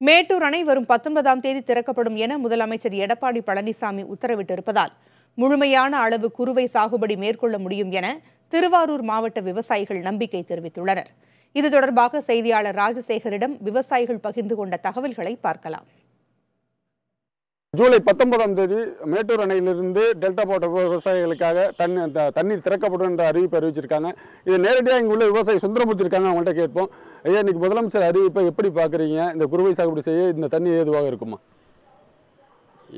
மேட்டூர் அணை வரும் 19ஆம் தேதி திறக்கப்படும் என முதலமைச்சர் எடப்பாடி பழனிசாமி உத்தரவிட்டிருப்பதால் முழுமையான அளவு குறுவை சாகுபடி மேற்கொள்ள முடியும் என திருவாரூர் மாவட்ட விவசாயிகள் நம்பிக்கை தெரிவித்துள்ளனர். இது தொடர்பாக செய்தியாளர் ராஜசேகரிடம் விவசாயிகள் பகிர்ந்து கொண்ட தகவல்களை பார்க்கலாம். ஜூலை 19ஆம் தேதி மேட்டூர் அணையிலிருந்து டெல்டா மாவட்ட விவசாயிகளுக்காக தண்ணீர் திறக்கப்படும் என்ற அறிவிப்பு அறிவிச்சிருக்காங்க. இது நேரடியாக இங்கே உள்ள விவசாயி சுந்தரமூர்த்தி இருக்காங்க, அவங்கள்ட்ட கேட்போம். ஐயா, இன்னைக்கு முதலமைச்சர் அறிவிப்பை எப்படி பார்க்குறீங்க? இந்த குறுவை சாகுபடி செய்ய இந்த தண்ணீர் ஏதுவாக இருக்குமா?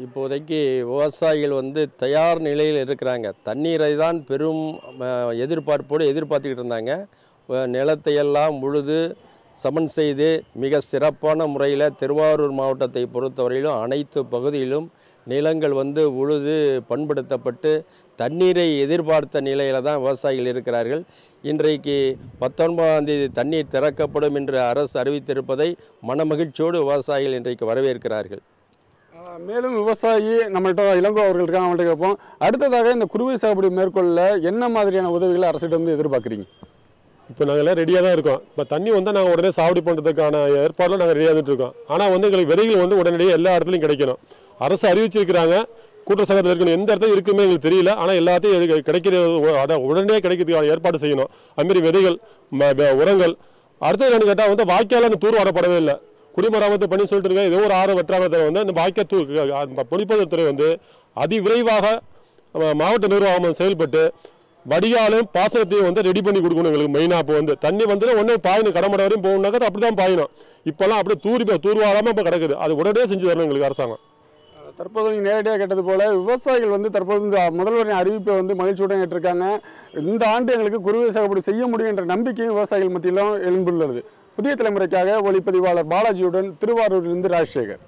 இப்போதைக்கு விவசாயிகள் தயார் நிலையில் இருக்கிறாங்க. தண்ணீரை தான் பெரும் எதிர்பார்ப்போடு எதிர்பார்த்துக்கிட்டு இருந்தாங்க. நிலத்தையெல்லாம் உழுது சமன் செய்து மிக சிறப்பான முறையில் திருவாரூர் மாவட்டத்தை பொறுத்தவரையிலும் அனைத்து பகுதியிலும் நிலங்கள் உழுது பண்படுத்தப்பட்டு தண்ணீரை எதிர்பார்த்த நிலையில் தான் விவசாயிகள் இருக்கிறார்கள். இன்றைக்கு 19ஆம் தேதி தண்ணீர் திறக்கப்படும் என்று அரசு அறிவித்திருப்பதை மனமகிழ்ச்சியோடு விவசாயிகள் இன்றைக்கு வரவேற்கிறார்கள். மேலும் விவசாயி நம்மள்கிட்ட இளங்கோ அவர்கள் இருக்காங்க, அவங்கள்ட்ட கேட்போம். அடுத்ததாக இந்த குறுவை சாகுபடி மேற்கொள்ள என்ன மாதிரியான உதவிகளை அரசிடம் எதிர்பார்க்குறீங்க? இப்போ நாங்கள் ரெடியாக தான் இருக்கோம். இப்போ தண்ணி வந்தால் நாங்கள் உடனே சாகுபடி பண்ணுறதுக்கான ஏற்பாடுலாம் நாங்கள் ரெடியாக இருக்கோம். ஆனால் எங்களுக்கு விதைகள் உடனடியாக எல்லா இடத்துலையும் கிடைக்கணும். அரசு அறிவிச்சிருக்கிறாங்க, கூட்டுறவு சங்கத்தில் இருக்கணும். எந்த இடத்துல இருக்குமே எங்களுக்கு தெரியல. ஆனால் எல்லாத்தையும் கிடைக்கிற உடனே கிடைக்கிறதுக்கான ஏற்பாடு செய்யணும். அதுமாரி விதைகள், உரங்கள். அடுத்தது என்னன்னு கேட்டால் வாய்க்கால் அந்த தூர் வரப்படவே இல்லை. குடிமராமத்து பண்ணி சொல்லிட்டு இருக்காங்க. ஏதோ ஒரு 6 வெற்றாமத்தில் அந்த வாய்க்கால் தூர் பொழிப்பதுத்துறை அதிவிரைவாக மாவட்ட நிர்வாகம் செயல்பட்டு வடிகாலும் பாசனத்தையும் ரெடி பண்ணி கொடுக்கணும். எங்களுக்கு மெயினாக இப்போ தண்ணி ஒன்றே பாயணும், கடமடை வரையும் போகணுன்னாக்கா அப்படி தான் பாயணும். இப்போல்லாம் அப்படியே தூர்வாராமல் இப்போ கிடக்குது. அது உடனே செஞ்சு தரணும் எங்களுக்கு அரசாங்கம். தற்போது நீங்கள் நேரடியாக கேட்டது போல விவசாயிகள் தற்போது இந்த முதல்வரின் அறிவிப்பை மகிழ்ச்சியுடன் கேட்டிருக்காங்க. இந்த ஆண்டு எங்களுக்கு குறுவை சாகுபடி செய்ய முடியும் என்ற நம்பிக்கையும் விவசாயிகள் மத்தியிலும் எழுந்துள்ளது. புதிய தலைமுறைக்காக ஒளிப்பதிவாளர் பாலாஜியுடன் திருவாரூரிலிருந்து ராஜசேகர்.